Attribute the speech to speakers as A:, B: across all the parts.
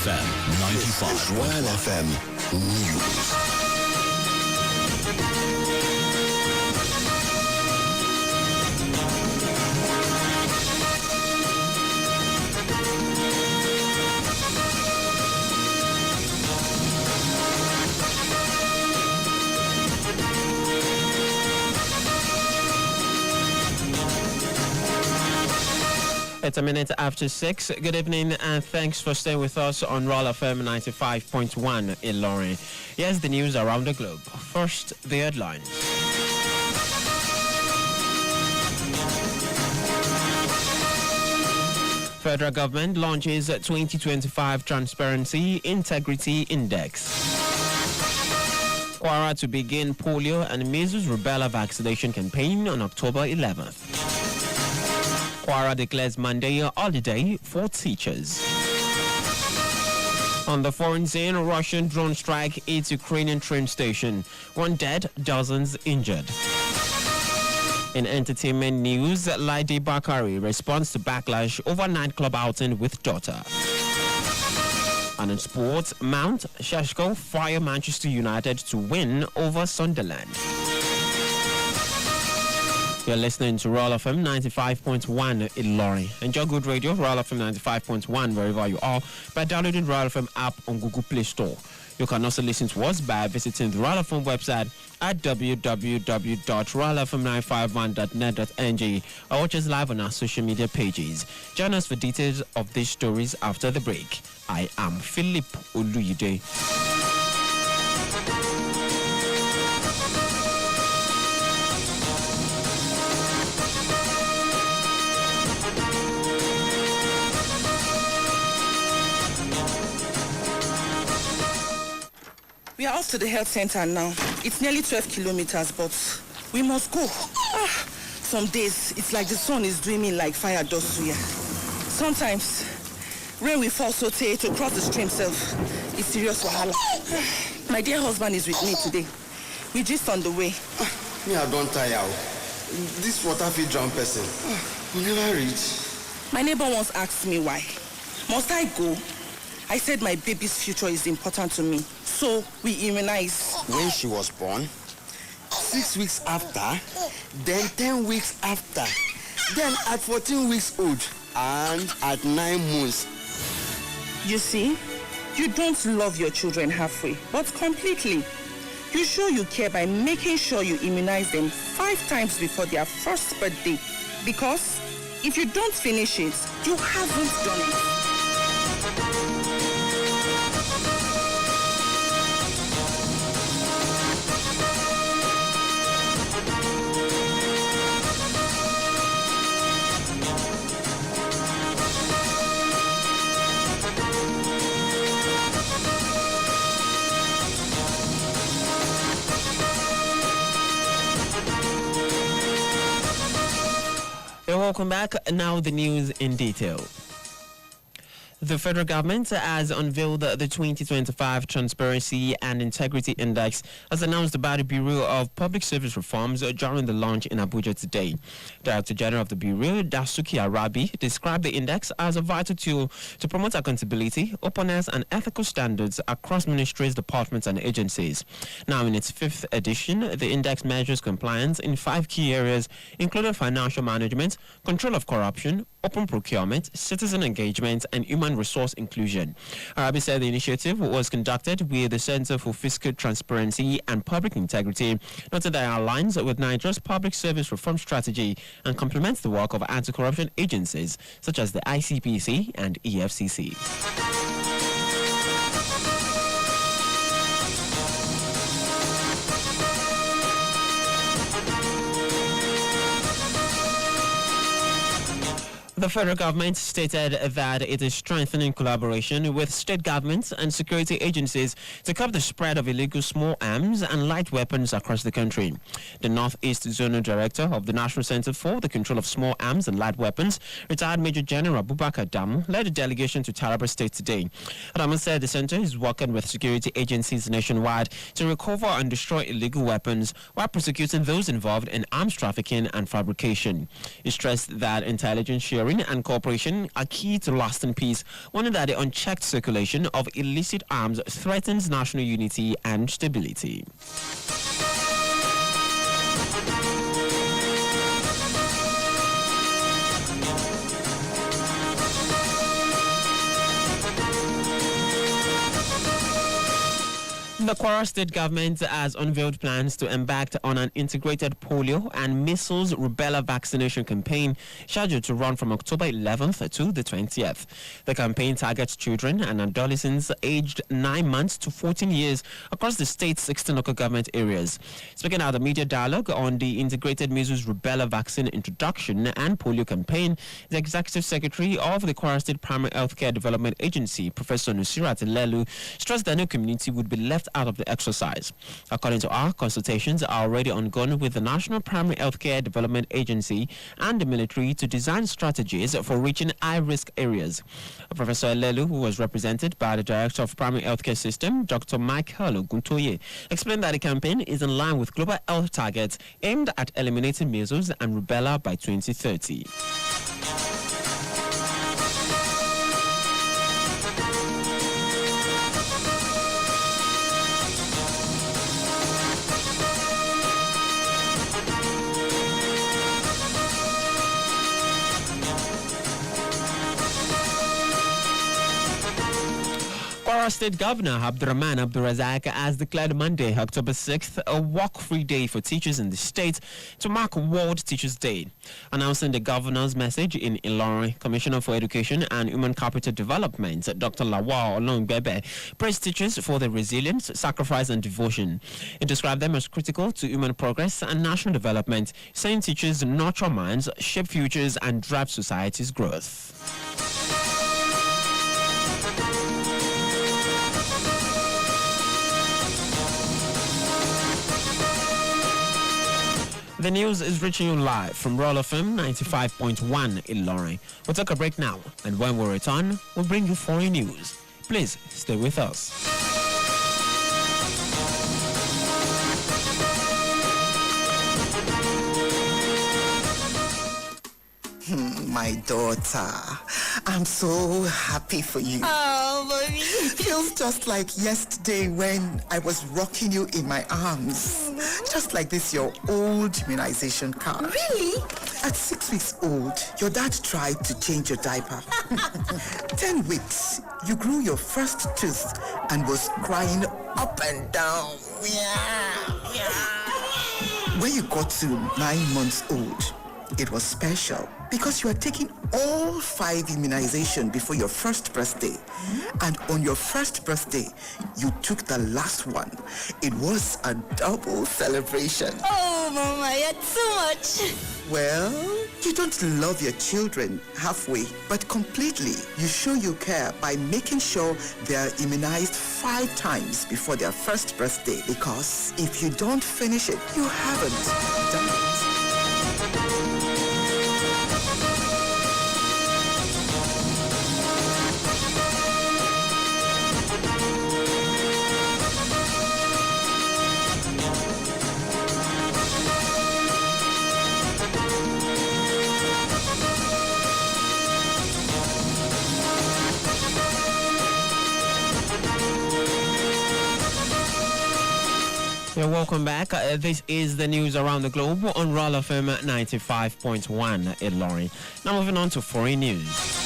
A: FM 95.
B: This is Royal FM News.
C: It's a minute after 6. Good evening and thanks for staying with us on Royal FM 95.1 in Lorraine. Here's the news around the globe. First, the headlines. Federal government launches 2025 Transparency Integrity Index. Kwara to begin polio and measles rubella vaccination campaign on October 11th. Kwara declares Monday a holiday for teachers. On the foreign scene, a Russian drone strike hits Ukrainian train station. 1 dead, dozens injured. In entertainment news, Laide Bakari responds to backlash over nightclub outing with daughter. And in sports, Mount Sheshko fire Manchester United to win over Sunderland. You're listening to Royal FM 95.1 in Lorry. Enjoy good radio, Royal FM 95.1 wherever you are by downloading Royal FM app on Google Play Store. You can also listen to us by visiting the Royal FM website at www.royalfm951.net.ng or watch us live on our social media pages. Join us for details of these stories after the break. I am Philip Oluyide.
D: We are off to the health center now. It's nearly 12 kilometers, but we must go. Some days, it's like the sun is doing me like fire does to you. Sometimes, rain will fall so tight to cross the stream self. It's serious wahala. My dear husband is with me today. We're just on the way.
B: Me, I don't tire. This water feed drown person. We never reach.
D: My neighbor once asked me why. Must I go? I said my baby's future is important to me. So we immunize.
B: When she was born, 6 weeks after, then 10 weeks after, then at 14 weeks old, and at 9 months.
D: You see, you don't love your children halfway, but completely. You show you care by making sure you immunize them 5 times before their first birthday. Because if you don't finish it, you haven't done it.
C: Welcome back. Now the news in detail. The federal government has unveiled the 2025 Transparency and Integrity Index as announced by the Bureau of Public Service Reforms during the launch in Abuja today. Director General of the Bureau, Dasuki Arabi, described the index as a vital tool to promote accountability, openness, and ethical standards across ministries, departments, and agencies. Now, in its 5th edition, the index measures compliance in 5 key areas, including financial management, control of corruption, open procurement, citizen engagement, and human resource inclusion. Arabi said the initiative was conducted with the Center for Fiscal Transparency and Public Integrity, noted that it aligns with Nigeria's public service reform strategy and complements the work of anti-corruption agencies such as the ICPC and EFCC. The federal government stated that it is strengthening collaboration with state governments and security agencies to curb the spread of illegal small arms and light weapons across the country. The Northeast Zonal Director of the National Center for the Control of Small Arms and Light Weapons, retired Major General Abubakar Damu, led a delegation to Taraba State today. Damu said the center is working with security agencies nationwide to recover and destroy illegal weapons while prosecuting those involved in arms trafficking and fabrication. He stressed that intelligence sharing monitoring and cooperation are key to lasting peace, warning that the unchecked circulation of illicit arms threatens national unity and stability. The Kwara State government has unveiled plans to embark on an integrated polio and measles rubella vaccination campaign scheduled to run from October 11th to the 20th. The campaign targets children and adolescents aged 9 months to 14 years across the state's 16 local government areas. Speaking at the media dialogue on the integrated measles rubella vaccine introduction and polio campaign, the executive secretary of the Kwara State Primary Healthcare Development Agency, Professor Nusirat Lelu, stressed that no community would be left out of the exercise. According to our consultations are already ongoing with the National Primary Healthcare Development Agency and the military to design strategies for reaching high-risk areas. Professor Lelu, who was represented by the Director of Primary Healthcare System, Dr. Michael Oguntoye, explained that the campaign is in line with global health targets aimed at eliminating measles and rubella by 2030. Kwara State Governor Abdurrahman Abdulrazak has declared Monday, October 6th, a walk-free day for teachers in the state to mark World Teachers' Day. Announcing the governor's message in Ilorin, Commissioner for Education and Human Capital Development, Dr. Lawal Olongbebe, praised teachers for their resilience, sacrifice, and devotion. He described them as critical to human progress and national development, saying teachers nurture minds, shape futures, and drive society's growth. The news is reaching you live from Royal FM 95.1 in Ilorin. We'll take a break now, and when we return, we'll bring you foreign news. Please stay with us.
A: My daughter, I'm so happy for you.
E: Oh, mommy.
A: Feels just like yesterday when I was rocking you in my arms. Just like this, your old immunization card.
E: Really?
A: At 6 weeks old, your dad tried to change your diaper. 10 weeks, you grew your first tooth and was crying up and down. When you got to 9 months old, it was special because you are taking all 5 immunizations before your first birthday. And on your first birthday, you took the last one. It was a double celebration.
E: Oh, Mama, you're too much.
A: Well, you don't love your children halfway, but completely. You show you care by making sure they're immunized 5 times before their first birthday. Because if you don't finish it, you haven't done it.
C: Yeah, welcome back. This is the news around the globe on Royal FM 95.1 in Ilorin. Now moving on to foreign news.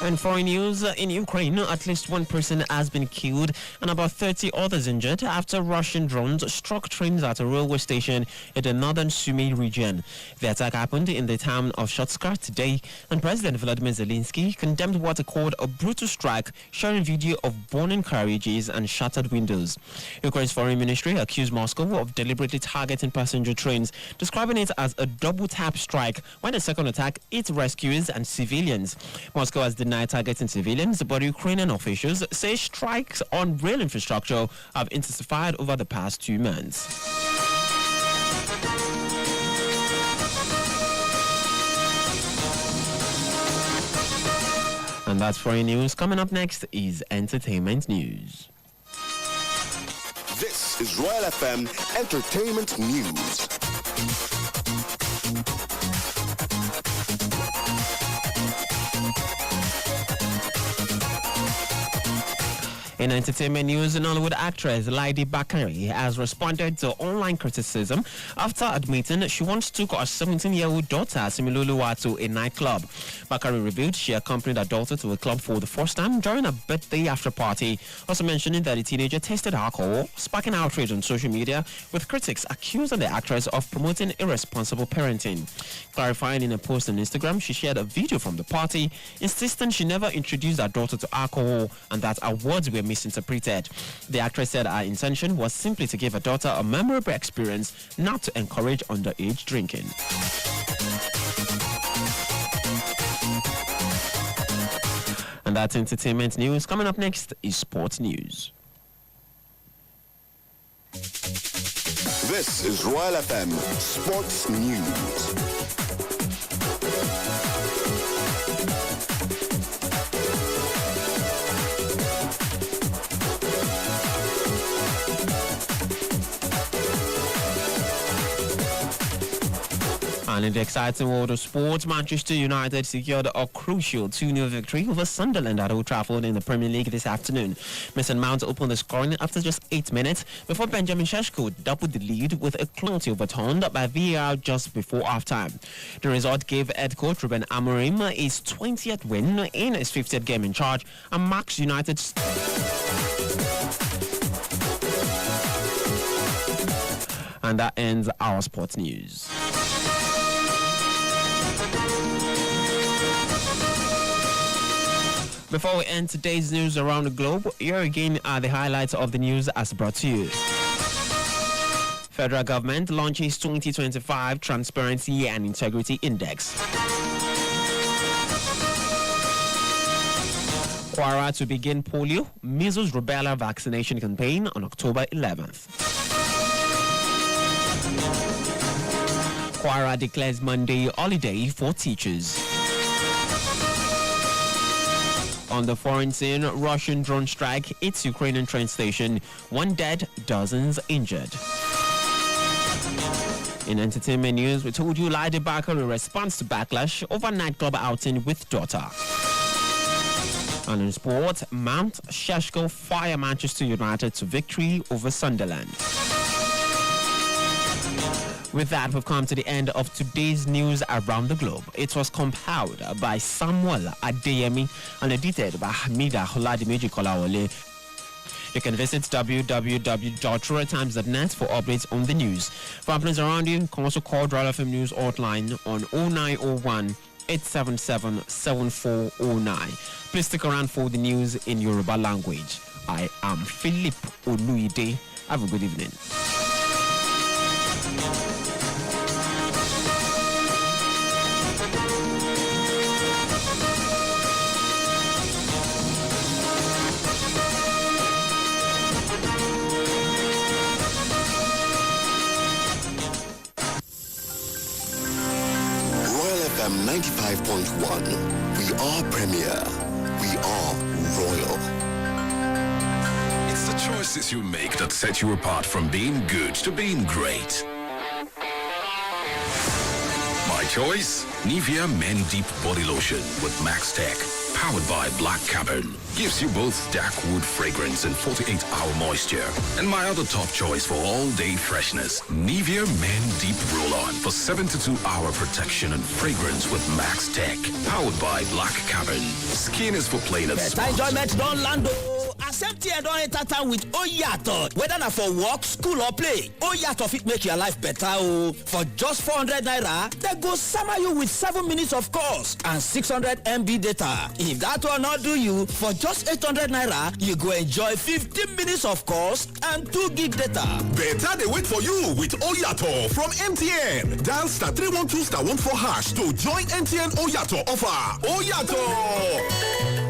C: And foreign news, in Ukraine, at least 1 person has been killed and about 30 others injured after Russian drones struck trains at a railway station in the northern Sumy region. The attack happened in the town of Shotska today, and President Volodymyr Zelensky condemned what he called a brutal strike, sharing video of burning carriages and shattered windows. Ukraine's foreign ministry accused Moscow of deliberately targeting passenger trains, describing it as a double-tap strike when the second attack hit rescuers and civilians. Moscow has denied targeting civilians, but Ukrainian officials say strikes on rail infrastructure have intensified over the past 2 months. And that's foreign news. Coming up next is entertainment news.
B: This is Royal FM Entertainment News.
C: In entertainment news, Nollywood actress Lady Bakari has responded to online criticism after admitting she once took her 17-year-old daughter, Similoluwa, to a nightclub. Bakari revealed she accompanied her daughter to a club for the first time during a birthday after party, also mentioning that the teenager tasted alcohol, sparking outrage on social media, with critics accusing the actress of promoting irresponsible parenting. Clarifying in a post on Instagram, she shared a video from the party, insisting she never introduced her daughter to alcohol and that her words were misinterpreted. The actress said her intention was simply to give her daughter a memorable experience, not to encourage underage drinking. And that's entertainment news. Coming up next is sports news.
F: This is Royal FM Sports News.
C: And in the exciting world of sports, Manchester United secured a crucial 2-0 victory over Sunderland at Old Trafford in the Premier League this afternoon. Mason Mount opened the scoring after just 8 minutes before Benjamin Sesko doubled the lead with a penalty overturned by VAR just before halftime. The result gave head coach Ruben Amorim his 20th win in his 50th game in charge and marks United's... And that ends our sports news. Before we end today's news around the globe, here again are the highlights of the news as brought to you. Federal government launches 2025 Transparency and Integrity Index. Kwara to begin polio, measles, rubella vaccination campaign on October 11th. Kwara declares Monday holiday for teachers. On the foreign scene, Russian drone strike hits Ukrainian train station. 1 dead, dozens injured. In entertainment news, we told you Lady Bakari responds to backlash over nightclub outing with daughter. And in sport, Mount Sesko fire Manchester United to victory over Sunderland. With that, we've come to the end of today's news around the globe. It was compiled by Samuel Adeyemi and edited by Hamida Oladimeji Kolawole. You can visit www.royaltimes.net for updates on the news. For updates around you, you can also call Royal FM News hotline on 0901 877 7409. Please stick around for the news in Yoruba language. I am Philip Oluide. Have a good evening.
F: Royal FM 95.1. We are premier. We are royal.
G: It's the choices you make that set you apart from being good to being great. My choice? Nivea Men Deep Body Lotion with Max Tech. Powered by Black Cavern. Gives you both dark wood fragrance and 48-hour moisture. And my other top choice for all-day freshness. Nivea Men Deep Roll-On for 72-hour protection and fragrance with Max Tech. Powered by Black Cavern. Skin is for plain and
H: Better enjoyment don land o. Accept here don enter town with Oyato. Whether na for work, school or play, Oyato fit make your life better o. For just 400 naira, they go summer you with 7 minutes of course and 600 MB data. If that one not do you, for just 800 naira, you go enjoy 15 minutes of course and 2 gig data.
I: Better they wait for you with Oyato from MTN. Dial *312*14# to join MTN Oyato offer. Oyato!